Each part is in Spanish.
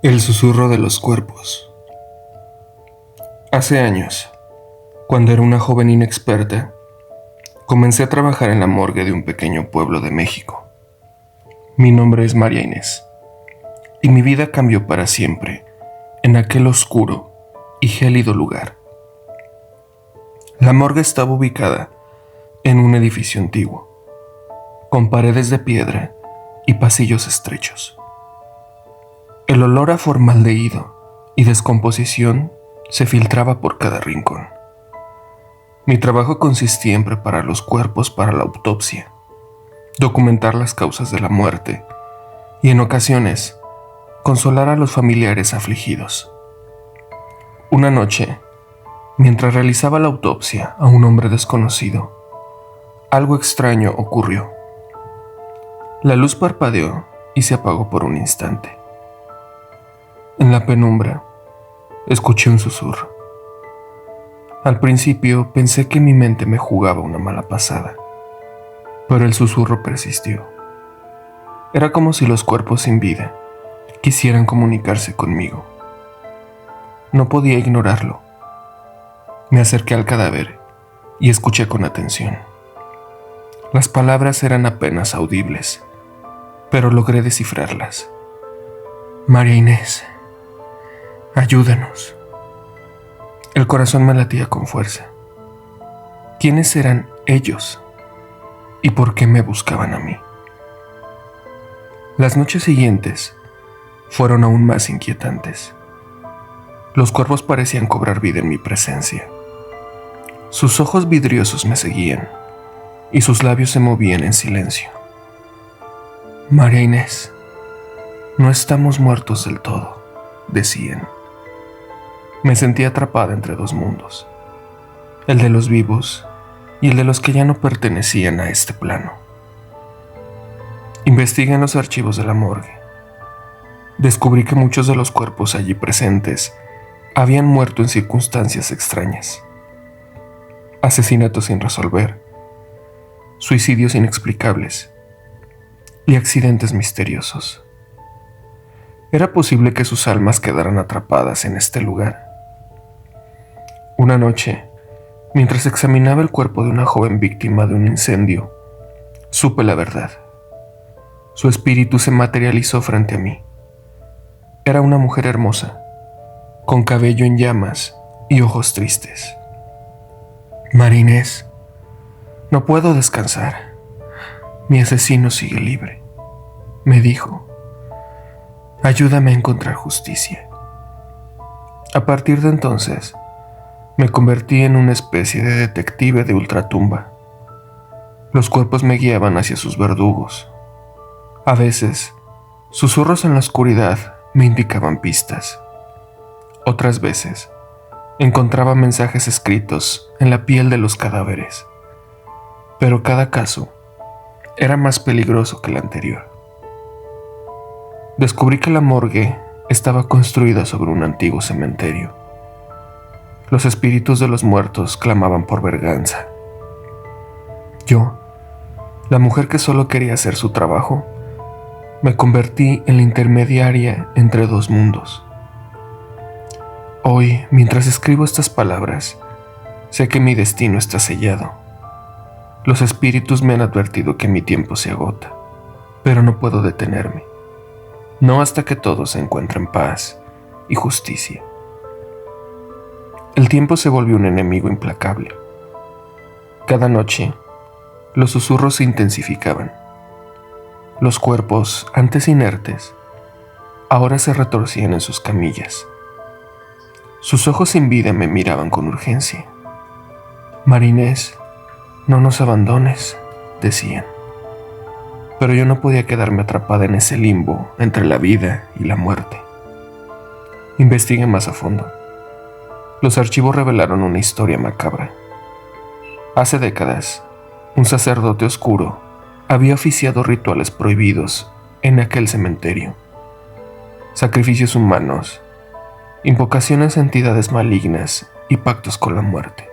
El susurro de los cuerpos. Hace años, cuando era una joven inexperta, comencé a trabajar en la morgue de un pequeño pueblo de México. Mi nombre es María Inés, y mi vida cambió para siempre en aquel oscuro y gélido lugar. La morgue estaba ubicada en un edificio antiguo, con paredes de piedra y pasillos estrechos. El olor a formaldehído y descomposición se filtraba por cada rincón. Mi trabajo consistía en preparar los cuerpos para la autopsia, documentar las causas de la muerte y, en ocasiones, consolar a los familiares afligidos. Una noche, mientras realizaba la autopsia a un hombre desconocido, algo extraño ocurrió. La luz parpadeó y se apagó por un instante. En la penumbra, escuché un susurro. Al principio pensé que mi mente me jugaba una mala pasada, pero el susurro persistió. Era como si los cuerpos sin vida quisieran comunicarse conmigo. No podía ignorarlo. Me acerqué al cadáver y escuché con atención. Las palabras eran apenas audibles, pero logré descifrarlas. María Inés, ayúdanos. El corazón me latía con fuerza. ¿Quiénes eran ellos? ¿Y por qué me buscaban a mí? Las noches siguientes fueron aún más inquietantes. Los cuerpos parecían cobrar vida en mi presencia. Sus ojos vidriosos me seguían y sus labios se movían en silencio. María Inés, no estamos muertos del todo, decían. Me sentía atrapada entre dos mundos, el de los vivos y el de los que ya no pertenecían a este plano. Investigué en los archivos de la morgue. Descubrí que muchos de los cuerpos allí presentes habían muerto en circunstancias extrañas. Asesinatos sin resolver, suicidios inexplicables y accidentes misteriosos. ¿Era posible que sus almas quedaran atrapadas en este lugar? Una noche, mientras examinaba el cuerpo de una joven víctima de un incendio, supe la verdad. Su espíritu se materializó frente a mí. Era una mujer hermosa, con cabello en llamas y ojos tristes. María Inés, no puedo descansar. Mi asesino sigue libre, me dijo. Ayúdame a encontrar justicia. A partir de entonces, me convertí en una especie de detective de ultratumba. Los cuerpos me guiaban hacia sus verdugos. A veces, susurros en la oscuridad me indicaban pistas. Otras veces, encontraba mensajes escritos en la piel de los cadáveres. Pero cada caso era más peligroso que el anterior. Descubrí que la morgue estaba construida sobre un antiguo cementerio. Los espíritus de los muertos clamaban por venganza. Yo, la mujer que solo quería hacer su trabajo, me convertí en la intermediaria entre dos mundos. Hoy, mientras escribo estas palabras, sé que mi destino está sellado. Los espíritus me han advertido que mi tiempo se agota, pero no puedo detenerme. No hasta que todos encuentren paz y justicia. El tiempo se volvió un enemigo implacable. Cada noche, los susurros se intensificaban. Los cuerpos, antes inertes, ahora se retorcían en sus camillas. Sus ojos sin vida me miraban con urgencia. María Inés, no nos abandones, decían. Pero yo no podía quedarme atrapada en ese limbo entre la vida y la muerte. Investigué más a fondo. Los archivos revelaron una historia macabra. Hace décadas, un sacerdote oscuro había oficiado rituales prohibidos en aquel cementerio. Sacrificios humanos, invocaciones a entidades malignas y pactos con la muerte.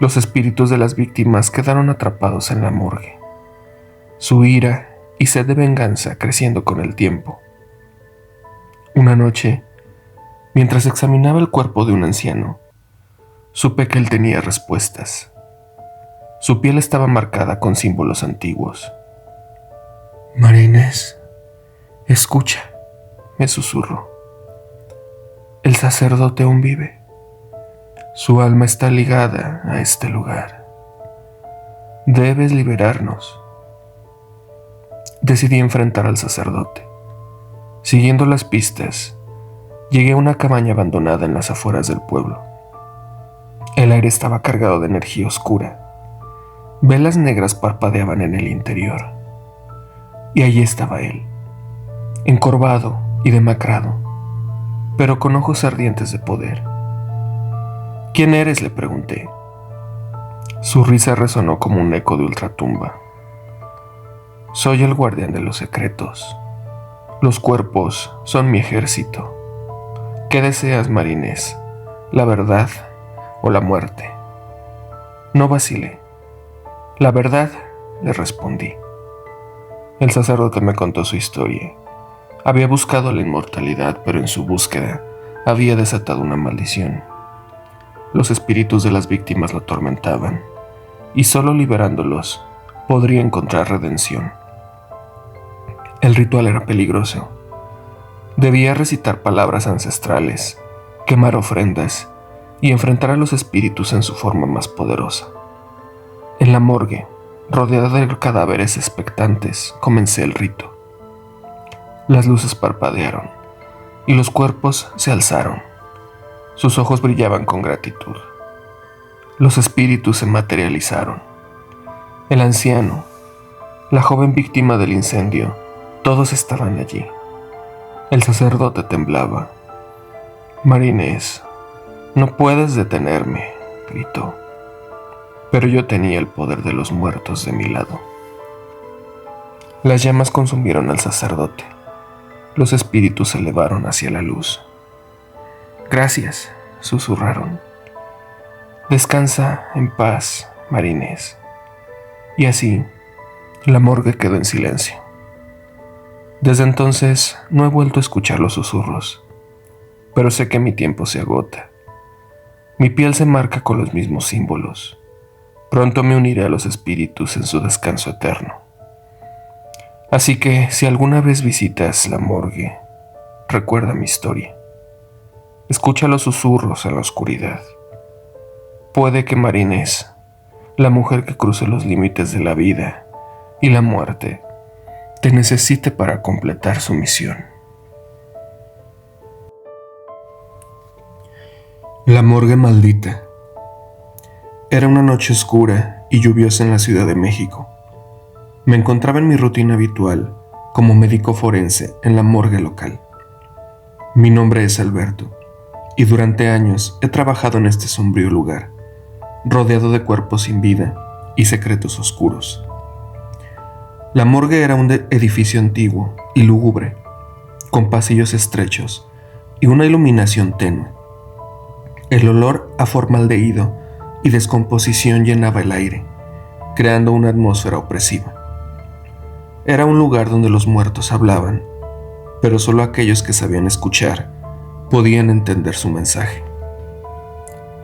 Los espíritus de las víctimas quedaron atrapados en la morgue. Su ira y sed de venganza creciendo con el tiempo. Una noche, mientras examinaba el cuerpo de un anciano, supe que él tenía respuestas. Su piel estaba marcada con símbolos antiguos. «María Inés, escucha», me susurró. «El sacerdote aún vive. Su alma está ligada a este lugar. Debes liberarnos». Decidí enfrentar al sacerdote. Siguiendo las pistas, llegué a una cabaña abandonada en las afueras del pueblo. El aire estaba cargado de energía oscura. Velas negras parpadeaban en el interior. Y allí estaba él, encorvado y demacrado, pero con ojos ardientes de poder. «¿Quién eres?», le pregunté. Su risa resonó como un eco de ultratumba. «Soy el guardián de los secretos. Los cuerpos son mi ejército. ¿Qué deseas, María Inés? ¿La verdad o la muerte?». No vacilé. «La verdad», le respondí. El sacerdote me contó su historia. Había buscado la inmortalidad, pero en su búsqueda había desatado una maldición. Los espíritus de las víctimas lo atormentaban, y solo liberándolos podría encontrar redención. El ritual era peligroso. Debía recitar palabras ancestrales, quemar ofrendas y enfrentar a los espíritus en su forma más poderosa. En la morgue, rodeada de cadáveres expectantes, comencé el rito. Las luces parpadearon y los cuerpos se alzaron. Sus ojos brillaban con gratitud. Los espíritus se materializaron. El anciano, la joven víctima del incendio, todos estaban allí. El sacerdote temblaba. «María Inés, no puedes detenerme», gritó. Pero yo tenía el poder de los muertos de mi lado. Las llamas consumieron al sacerdote. Los espíritus se elevaron hacia la luz. «Gracias», susurraron. «Descansa en paz, María Inés». Y así, la morgue quedó en silencio. Desde entonces no he vuelto a escuchar los susurros, pero sé que mi tiempo se agota. Mi piel se marca con los mismos símbolos. Pronto me uniré a los espíritus en su descanso eterno. Así que si alguna vez visitas la morgue, recuerda mi historia. Escucha los susurros en la oscuridad. Puede que María Inés, la mujer que cruce los límites de la vida y la muerte, te necesite para completar su misión. La morgue maldita. Era una noche oscura y lluviosa en la Ciudad de México. Me encontraba en mi rutina habitual como médico forense en la morgue local. Mi nombre es Alberto y durante años he trabajado en este sombrío lugar, rodeado de cuerpos sin vida y secretos oscuros. La morgue era un edificio antiguo y lúgubre, con pasillos estrechos y una iluminación tenue. El olor a formaldehído y descomposición llenaba el aire, creando una atmósfera opresiva. Era un lugar donde los muertos hablaban, pero solo aquellos que sabían escuchar podían entender su mensaje.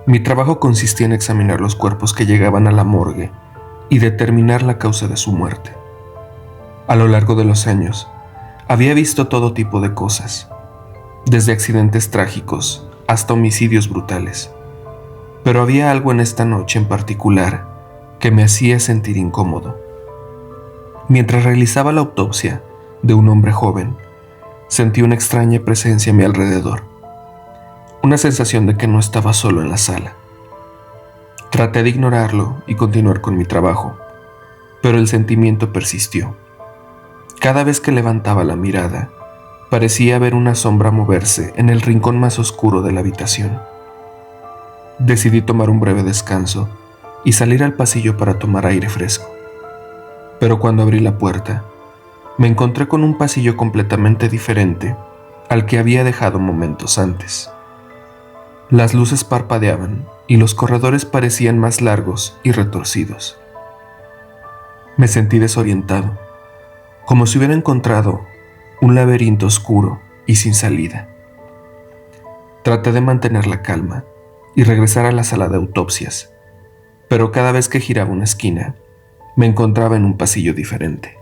Mi trabajo consistía en examinar los cuerpos que llegaban a la morgue y determinar la causa de su muerte. A lo largo de los años, había visto todo tipo de cosas, desde accidentes trágicos hasta homicidios brutales. Pero había algo en esta noche en particular que me hacía sentir incómodo. Mientras realizaba la autopsia de un hombre joven, sentí una extraña presencia a mi alrededor, una sensación de que no estaba solo en la sala. Traté de ignorarlo y continuar con mi trabajo, pero el sentimiento persistió. Cada vez que levantaba la mirada, parecía ver una sombra moverse en el rincón más oscuro de la habitación. Decidí tomar un breve descanso y salir al pasillo para tomar aire fresco. Pero cuando abrí la puerta, me encontré con un pasillo completamente diferente al que había dejado momentos antes. Las luces parpadeaban y los corredores parecían más largos y retorcidos. Me sentí desorientado, como si hubiera encontrado un laberinto oscuro y sin salida. Traté de mantener la calma y regresar a la sala de autopsias, pero cada vez que giraba una esquina, me encontraba en un pasillo diferente.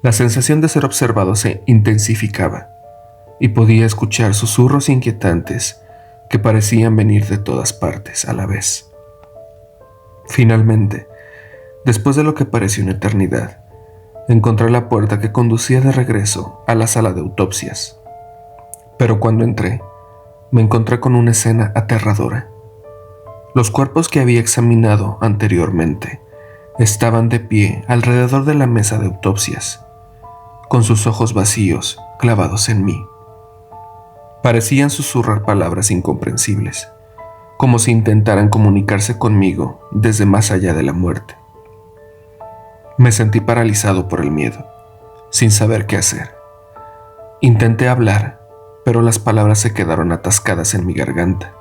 La sensación de ser observado se intensificaba y podía escuchar susurros inquietantes que parecían venir de todas partes a la vez. Finalmente, después de lo que pareció una eternidad, encontré la puerta que conducía de regreso a la sala de autopsias. Pero cuando entré, me encontré con una escena aterradora. Los cuerpos que había examinado anteriormente estaban de pie alrededor de la mesa de autopsias, con sus ojos vacíos clavados en mí. Parecían susurrar palabras incomprensibles, como si intentaran comunicarse conmigo desde más allá de la muerte. Me sentí paralizado por el miedo, sin saber qué hacer. Intenté hablar, pero las palabras se quedaron atascadas en mi garganta.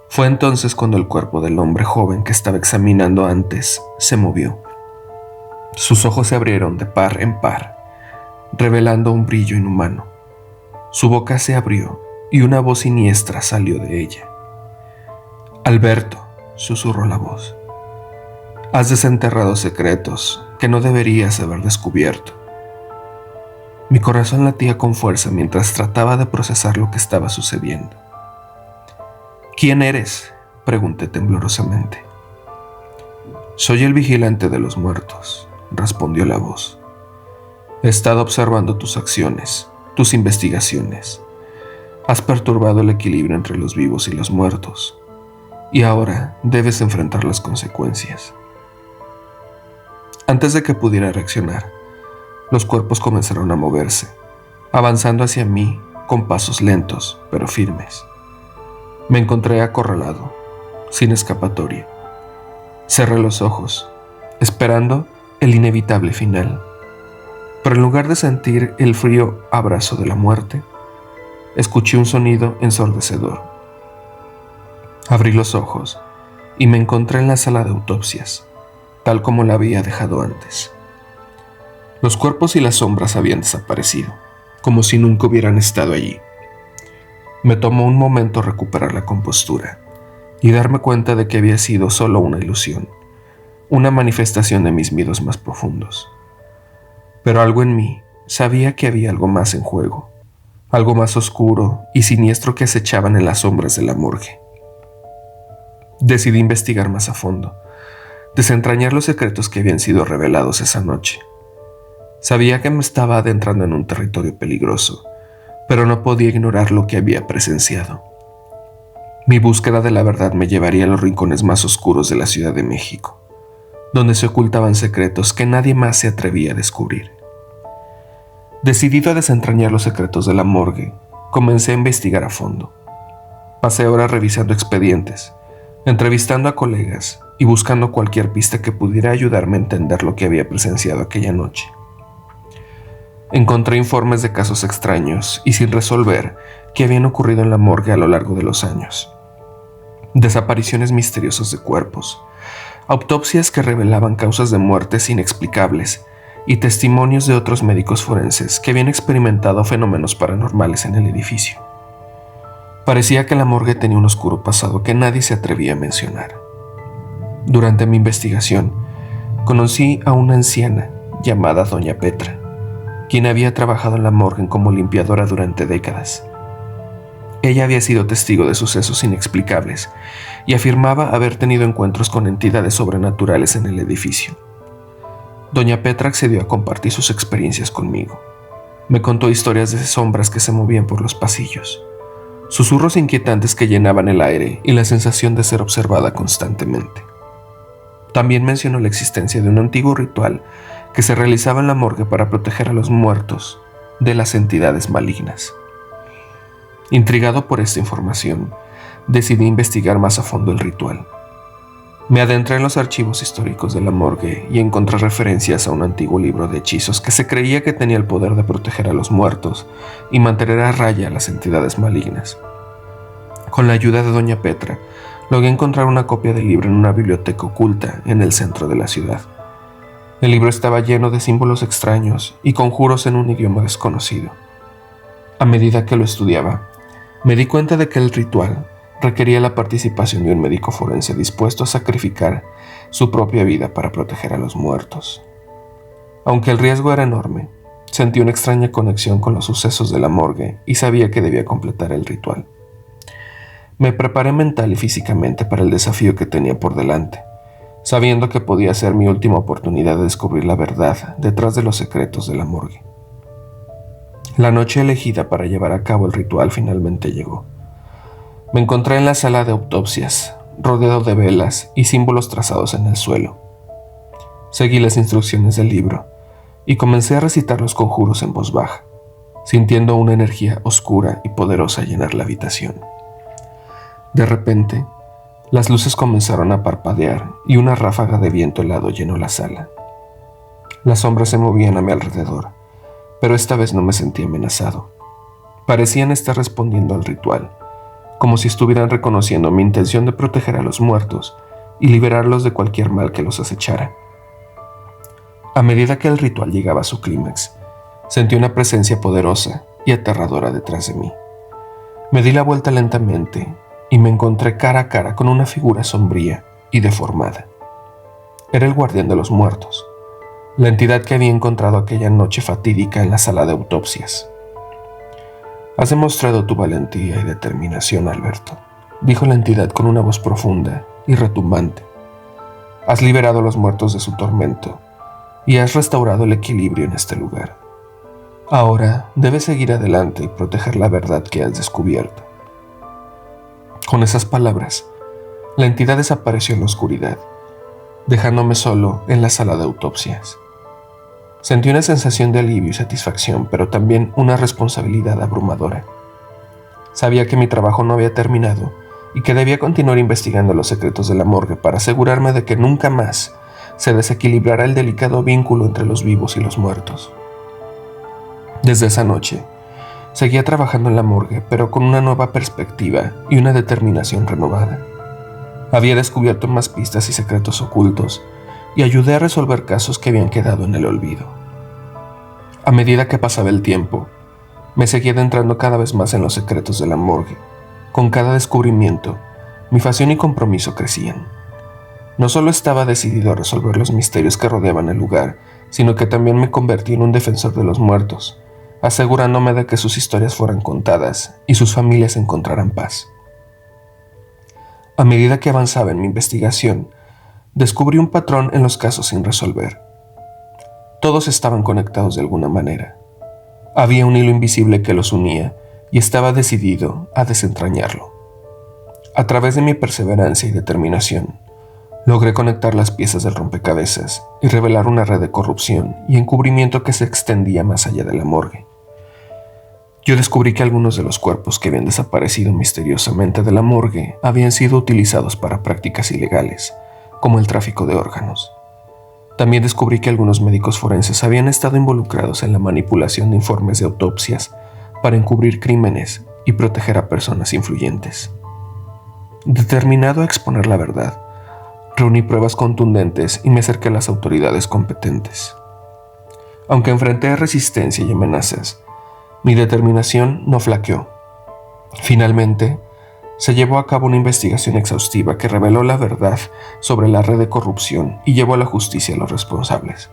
Fue entonces cuando el cuerpo del hombre joven que estaba examinando antes se movió. Sus ojos se abrieron de par en par, revelando un brillo inhumano. Su boca se abrió y una voz siniestra salió de ella. «Alberto», susurró la voz, «has desenterrado secretos que no deberías haber descubierto». Mi corazón latía con fuerza mientras trataba de procesar lo que estaba sucediendo. «¿Quién eres?», pregunté temblorosamente. «Soy el vigilante de los muertos», respondió la voz. «He estado observando tus acciones, tus investigaciones. Has perturbado el equilibrio entre los vivos y los muertos, y ahora debes enfrentar las consecuencias». Antes de que pudiera reaccionar, los cuerpos comenzaron a moverse, avanzando hacia mí con pasos lentos pero firmes. Me encontré acorralado, sin escapatoria. Cerré los ojos, esperando el inevitable final. Pero en lugar de sentir el frío abrazo de la muerte, escuché un sonido ensordecedor. Abrí los ojos y me encontré en la sala de autopsias, tal como la había dejado antes. Los cuerpos y las sombras habían desaparecido, como si nunca hubieran estado allí. Me tomó un momento recuperar la compostura y darme cuenta de que había sido solo una ilusión, una manifestación de mis miedos más profundos. Pero algo en mí sabía que había algo más en juego, algo más oscuro y siniestro que acechaban en las sombras de la morgue. Decidí investigar más a fondo, desentrañar los secretos que habían sido revelados esa noche. Sabía que me estaba adentrando en un territorio peligroso, pero no podía ignorar lo que había presenciado. Mi búsqueda de la verdad me llevaría a los rincones más oscuros de la Ciudad de México, donde se ocultaban secretos que nadie más se atrevía a descubrir. Decidido a desentrañar los secretos de la morgue, comencé a investigar a fondo. Pasé horas revisando expedientes, entrevistando a colegas y buscando cualquier pista que pudiera ayudarme a entender lo que había presenciado aquella noche. Encontré informes de casos extraños y sin resolver que habían ocurrido en la morgue a lo largo de los años. Desapariciones misteriosas de cuerpos, autopsias que revelaban causas de muertes inexplicables y testimonios de otros médicos forenses que habían experimentado fenómenos paranormales en el edificio. Parecía que la morgue tenía un oscuro pasado que nadie se atrevía a mencionar. Durante mi investigación, conocí a una anciana llamada Doña Petra, quien había trabajado en la morgue como limpiadora durante décadas. Ella había sido testigo de sucesos inexplicables y afirmaba haber tenido encuentros con entidades sobrenaturales en el edificio. Doña Petra accedió a compartir sus experiencias conmigo. Me contó historias de sombras que se movían por los pasillos, susurros inquietantes que llenaban el aire y la sensación de ser observada constantemente. También mencionó la existencia de un antiguo ritual que se realizaba en la morgue para proteger a los muertos de las entidades malignas. Intrigado por esta información, decidí investigar más a fondo el ritual. Me adentré en los archivos históricos de la morgue y encontré referencias a un antiguo libro de hechizos que se creía que tenía el poder de proteger a los muertos y mantener a raya a las entidades malignas. Con la ayuda de Doña Petra, logré encontrar una copia del libro en una biblioteca oculta en el centro de la ciudad. El libro estaba lleno de símbolos extraños y conjuros en un idioma desconocido. A medida que lo estudiaba, me di cuenta de que el ritual requería la participación de un médico forense dispuesto a sacrificar su propia vida para proteger a los muertos. Aunque el riesgo era enorme, sentí una extraña conexión con los sucesos de la morgue y sabía que debía completar el ritual. Me preparé mental y físicamente para el desafío que tenía por delante, sabiendo que podía ser mi última oportunidad de descubrir la verdad detrás de los secretos de la morgue. La noche elegida para llevar a cabo el ritual finalmente llegó. Me encontré en la sala de autopsias, rodeado de velas y símbolos trazados en el suelo. Seguí las instrucciones del libro y comencé a recitar los conjuros en voz baja, sintiendo una energía oscura y poderosa llenar la habitación. De repente, las luces comenzaron a parpadear y una ráfaga de viento helado llenó la sala. Las sombras se movían a mi alrededor, pero esta vez no me sentí amenazado. Parecían estar respondiendo al ritual, como si estuvieran reconociendo mi intención de proteger a los muertos y liberarlos de cualquier mal que los acechara. A medida que el ritual llegaba a su clímax, sentí una presencia poderosa y aterradora detrás de mí. Me di la vuelta lentamente y me encontré cara a cara con una figura sombría y deformada. Era el guardián de los muertos, la entidad que había encontrado aquella noche fatídica en la sala de autopsias. «Has demostrado tu valentía y determinación, Alberto», dijo la entidad con una voz profunda y retumbante. «Has liberado a los muertos de su tormento y has restaurado el equilibrio en este lugar. Ahora debes seguir adelante y proteger la verdad que has descubierto». Con esas palabras, la entidad desapareció en la oscuridad, dejándome solo en la sala de autopsias. Sentí una sensación de alivio y satisfacción, pero también una responsabilidad abrumadora. Sabía que mi trabajo no había terminado y que debía continuar investigando los secretos de la morgue para asegurarme de que nunca más se desequilibrara el delicado vínculo entre los vivos y los muertos. Desde esa noche, seguía trabajando en la morgue, pero con una nueva perspectiva y una determinación renovada. Había descubierto más pistas y secretos ocultos y ayudé a resolver casos que habían quedado en el olvido. A medida que pasaba el tiempo, me seguía adentrando cada vez más en los secretos de la morgue. Con cada descubrimiento, mi pasión y compromiso crecían. No solo estaba decidido a resolver los misterios que rodeaban el lugar, sino que también me convertí en un defensor de los muertos, asegurándome de que sus historias fueran contadas y sus familias encontraran paz. A medida que avanzaba en mi investigación, descubrí un patrón en los casos sin resolver. Todos estaban conectados de alguna manera. Había un hilo invisible que los unía y estaba decidido a desentrañarlo. A través de mi perseverancia y determinación, logré conectar las piezas del rompecabezas y revelar una red de corrupción y encubrimiento que se extendía más allá de la morgue. Yo descubrí que algunos de los cuerpos que habían desaparecido misteriosamente de la morgue habían sido utilizados para prácticas ilegales, como el tráfico de órganos. También descubrí que algunos médicos forenses habían estado involucrados en la manipulación de informes de autopsias para encubrir crímenes y proteger a personas influyentes. Determinado a exponer la verdad, reuní pruebas contundentes y me acerqué a las autoridades competentes. Aunque enfrenté resistencia y amenazas, mi determinación no flaqueó. Finalmente, se llevó a cabo una investigación exhaustiva que reveló la verdad sobre la red de corrupción y llevó a la justicia a los responsables.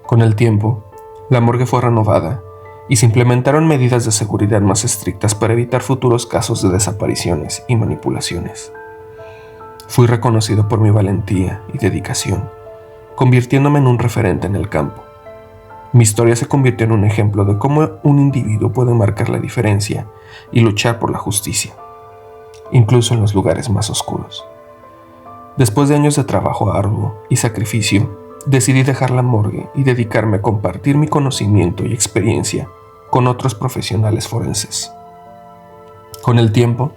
Con el tiempo, la morgue fue renovada y se implementaron medidas de seguridad más estrictas para evitar futuros casos de desapariciones y manipulaciones. Fui reconocido por mi valentía y dedicación, convirtiéndome en un referente en el campo. Mi historia se convirtió en un ejemplo de cómo un individuo puede marcar la diferencia y luchar por la justicia, incluso en los lugares más oscuros. Después de años de trabajo arduo y sacrificio, decidí dejar la morgue y dedicarme a compartir mi conocimiento y experiencia con otros profesionales forenses. Con el tiempo,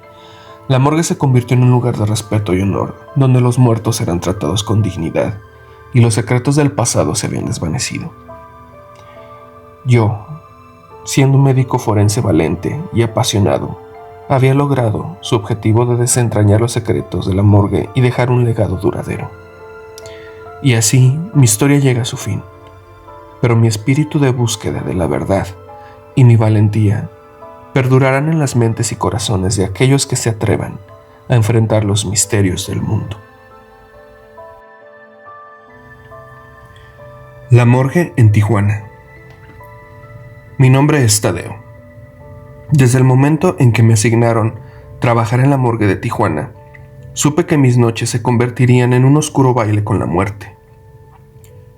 la morgue se convirtió en un lugar de respeto y honor, donde los muertos eran tratados con dignidad y los secretos del pasado se habían desvanecido. Yo, siendo un médico forense valente y apasionado, había logrado su objetivo de desentrañar los secretos de la morgue y dejar un legado duradero. Y así mi historia llega a su fin, pero mi espíritu de búsqueda de la verdad y mi valentía perdurarán en las mentes y corazones de aquellos que se atrevan a enfrentar los misterios del mundo. La morgue en Tijuana. Mi nombre es Tadeo. Desde el momento en que me asignaron trabajar en la morgue de Tijuana, supe que mis noches se convertirían en un oscuro baile con la muerte.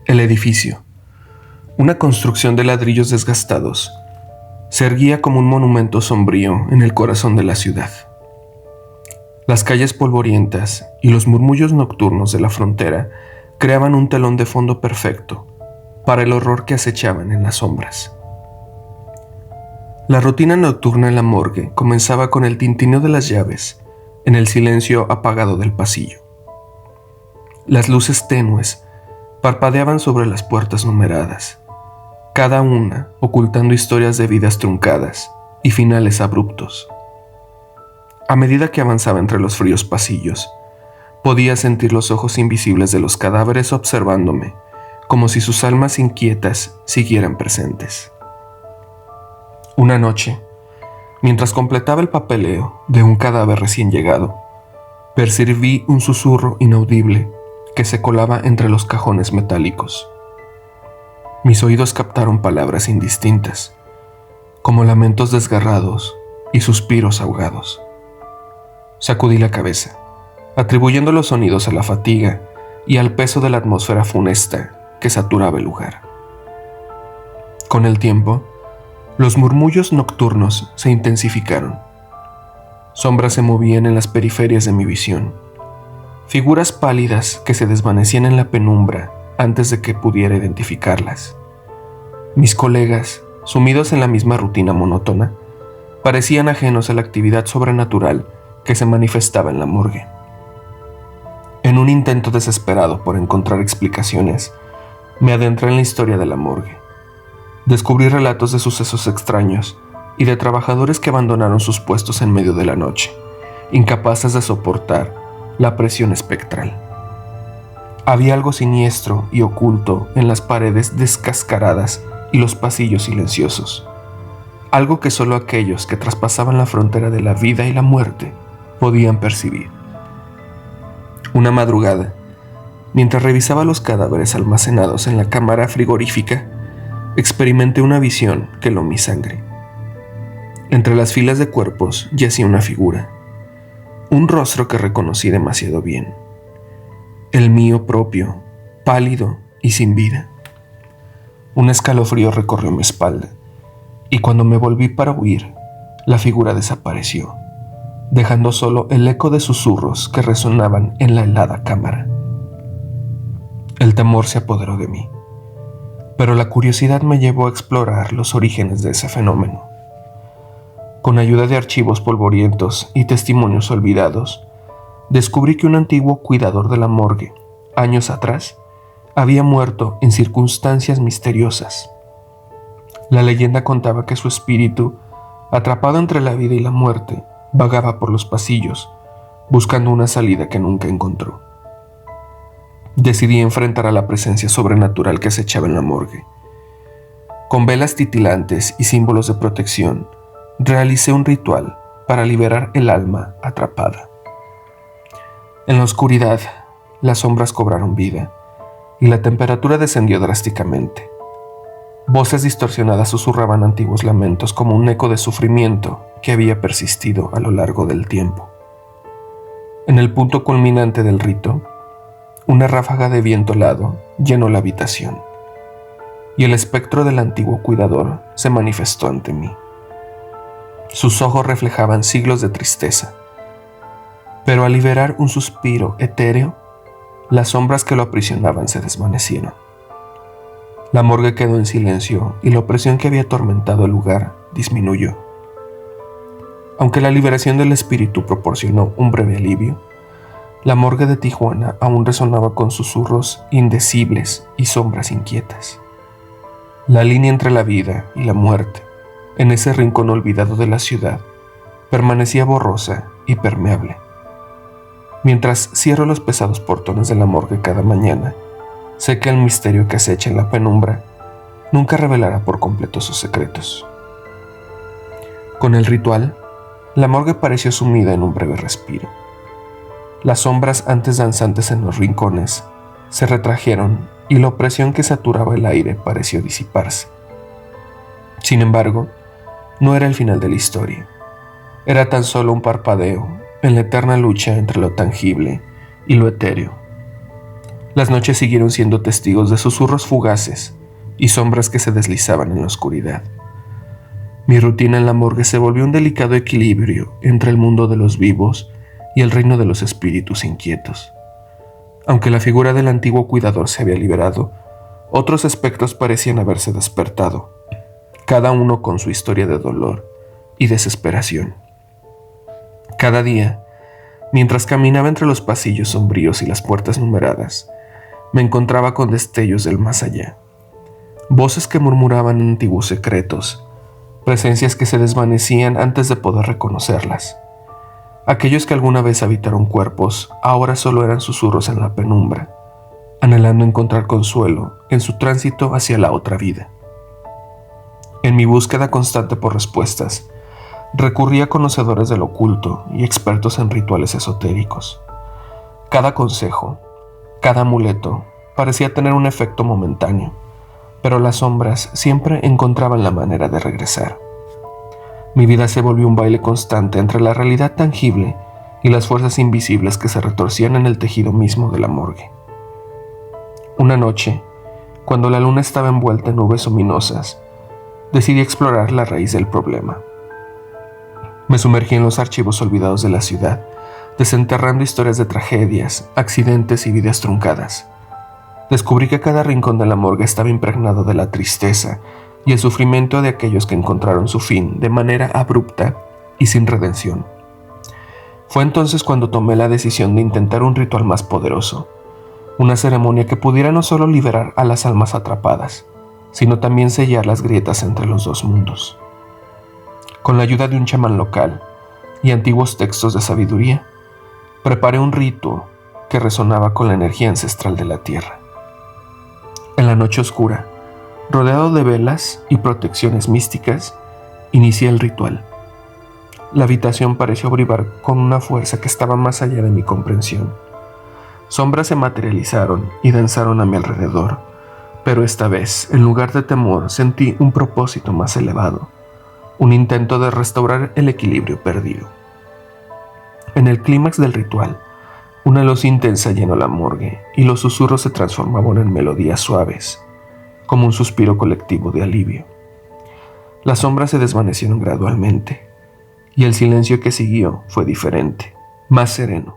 El edificio, una construcción de ladrillos desgastados, se erguía como un monumento sombrío en el corazón de la ciudad. Las calles polvorientas y los murmullos nocturnos de la frontera creaban un telón de fondo perfecto para el horror que acechaban en las sombras. La rutina nocturna en la morgue comenzaba con el tintineo de las llaves en el silencio apagado del pasillo. Las luces tenues parpadeaban sobre las puertas numeradas, cada una ocultando historias de vidas truncadas y finales abruptos. A medida que avanzaba entre los fríos pasillos, podía sentir los ojos invisibles de los cadáveres observándome, como si sus almas inquietas siguieran presentes. Una noche, mientras completaba el papeleo de un cadáver recién llegado, percibí un susurro inaudible que se colaba entre los cajones metálicos. Mis oídos captaron palabras indistintas, como lamentos desgarrados y suspiros ahogados. Sacudí la cabeza, atribuyendo los sonidos a la fatiga y al peso de la atmósfera funesta que saturaba el lugar. Con el tiempo, los murmullos nocturnos se intensificaron. Sombras se movían en las periferias de mi visión, figuras pálidas que se desvanecían en la penumbra antes de que pudiera identificarlas. Mis colegas, sumidos en la misma rutina monótona, parecían ajenos a la actividad sobrenatural que se manifestaba en la morgue. En un intento desesperado por encontrar explicaciones, me adentré en la historia de la morgue. Descubrí relatos de sucesos extraños y de trabajadores que abandonaron sus puestos en medio de la noche, incapaces de soportar la presión espectral. Había algo siniestro y oculto en las paredes descascaradas y los pasillos silenciosos, algo que solo aquellos que traspasaban la frontera de la vida y la muerte podían percibir. Una madrugada, mientras revisaba los cadáveres almacenados en la cámara frigorífica, experimenté una visión que heló mi sangre. Entre las filas de cuerpos yacía una figura, un rostro que reconocí demasiado bien. El mío propio, pálido y sin vida. Un escalofrío recorrió mi espalda, y cuando me volví para huir, la figura desapareció, dejando solo el eco de susurros que resonaban en la helada cámara. El temor se apoderó de mí, pero la curiosidad me llevó a explorar los orígenes de ese fenómeno. Con ayuda de archivos polvorientos y testimonios olvidados, descubrí que un antiguo cuidador de la morgue, años atrás, había muerto en circunstancias misteriosas. La leyenda contaba que su espíritu, atrapado entre la vida y la muerte, vagaba por los pasillos, buscando una salida que nunca encontró. Decidí enfrentar a la presencia sobrenatural que acechaba en la morgue. Con velas titilantes y símbolos de protección, realicé un ritual para liberar el alma atrapada. En la oscuridad, las sombras cobraron vida y la temperatura descendió drásticamente. Voces distorsionadas susurraban antiguos lamentos como un eco de sufrimiento que había persistido a lo largo del tiempo. En el punto culminante del rito, una ráfaga de viento helado llenó la habitación, y el espectro del antiguo cuidador se manifestó ante mí. Sus ojos reflejaban siglos de tristeza, pero al liberar un suspiro etéreo, las sombras que lo aprisionaban se desvanecieron. La morgue quedó en silencio y la opresión que había atormentado el lugar disminuyó. Aunque la liberación del espíritu proporcionó un breve alivio, la morgue de Tijuana aún resonaba con susurros indecibles y sombras inquietas. La línea entre la vida y la muerte, en ese rincón olvidado de la ciudad, permanecía borrosa y permeable. Mientras cierro los pesados portones de la morgue cada mañana, sé que el misterio que acecha en la penumbra nunca revelará por completo sus secretos. Con el ritual, la morgue pareció sumida en un breve respiro. Las sombras antes danzantes en los rincones se retrajeron y la opresión que saturaba el aire pareció disiparse. Sin embargo, no era el final de la historia. Era tan solo un parpadeo en la eterna lucha entre lo tangible y lo etéreo. Las noches siguieron siendo testigos de susurros fugaces y sombras que se deslizaban en la oscuridad. Mi rutina en la morgue se volvió un delicado equilibrio entre el mundo de los vivos y el reino de los espíritus inquietos. Aunque la figura del antiguo cuidador se había liberado, otros espectros parecían haberse despertado, cada uno con su historia de dolor y desesperación. Cada día, mientras caminaba entre los pasillos sombríos y las puertas numeradas, me encontraba con destellos del más allá, voces que murmuraban antiguos secretos, presencias que se desvanecían antes de poder reconocerlas. Aquellos que alguna vez habitaron cuerpos, ahora solo eran susurros en la penumbra, anhelando encontrar consuelo en su tránsito hacia la otra vida. En mi búsqueda constante por respuestas, recurrí a conocedores del oculto y expertos en rituales esotéricos. Cada consejo, cada amuleto, parecía tener un efecto momentáneo, pero las sombras siempre encontraban la manera de regresar. Mi vida se volvió un baile constante entre la realidad tangible y las fuerzas invisibles que se retorcían en el tejido mismo de la morgue. Una noche, cuando la luna estaba envuelta en nubes luminosas, decidí explorar la raíz del problema. Me sumergí en los archivos olvidados de la ciudad, desenterrando historias de tragedias, accidentes y vidas truncadas. Descubrí que cada rincón de la morgue estaba impregnado de la tristeza y el sufrimiento de aquellos que encontraron su fin de manera abrupta y sin redención. Fue entonces cuando tomé la decisión de intentar un ritual más poderoso, una ceremonia que pudiera no solo liberar a las almas atrapadas, sino también sellar las grietas entre los dos mundos. Con la ayuda de un chamán local y antiguos textos de sabiduría, preparé un rito que resonaba con la energía ancestral de la tierra. En la noche oscura, rodeado de velas y protecciones místicas, inicié el ritual. La habitación pareció vibrar con una fuerza que estaba más allá de mi comprensión. Sombras se materializaron y danzaron a mi alrededor, pero esta vez, en lugar de temor, sentí un propósito más elevado, un intento de restaurar el equilibrio perdido. En el clímax del ritual, una luz intensa llenó la morgue y los susurros se transformaban en melodías suaves, como un suspiro colectivo de alivio. Las sombras se desvanecieron gradualmente, y el silencio que siguió fue diferente, más sereno.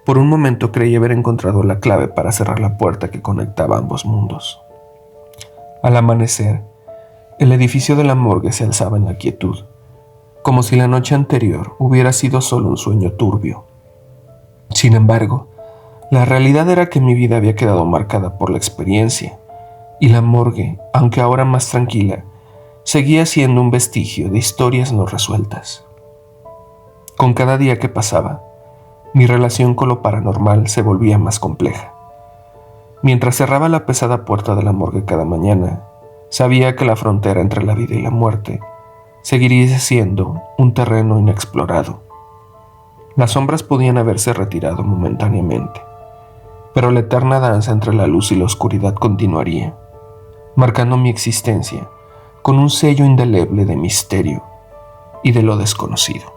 Por un momento creí haber encontrado la clave para cerrar la puerta que conectaba ambos mundos. Al amanecer, el edificio de la morgue se alzaba en la quietud, como si la noche anterior hubiera sido solo un sueño turbio. Sin embargo, la realidad era que mi vida había quedado marcada por la experiencia, y la morgue, aunque ahora más tranquila, seguía siendo un vestigio de historias no resueltas. Con cada día que pasaba, mi relación con lo paranormal se volvía más compleja. Mientras cerraba la pesada puerta de la morgue cada mañana, sabía que la frontera entre la vida y la muerte seguiría siendo un terreno inexplorado. Las sombras podían haberse retirado momentáneamente, pero la eterna danza entre la luz y la oscuridad continuaría, marcando mi existencia con un sello indeleble de misterio y de lo desconocido.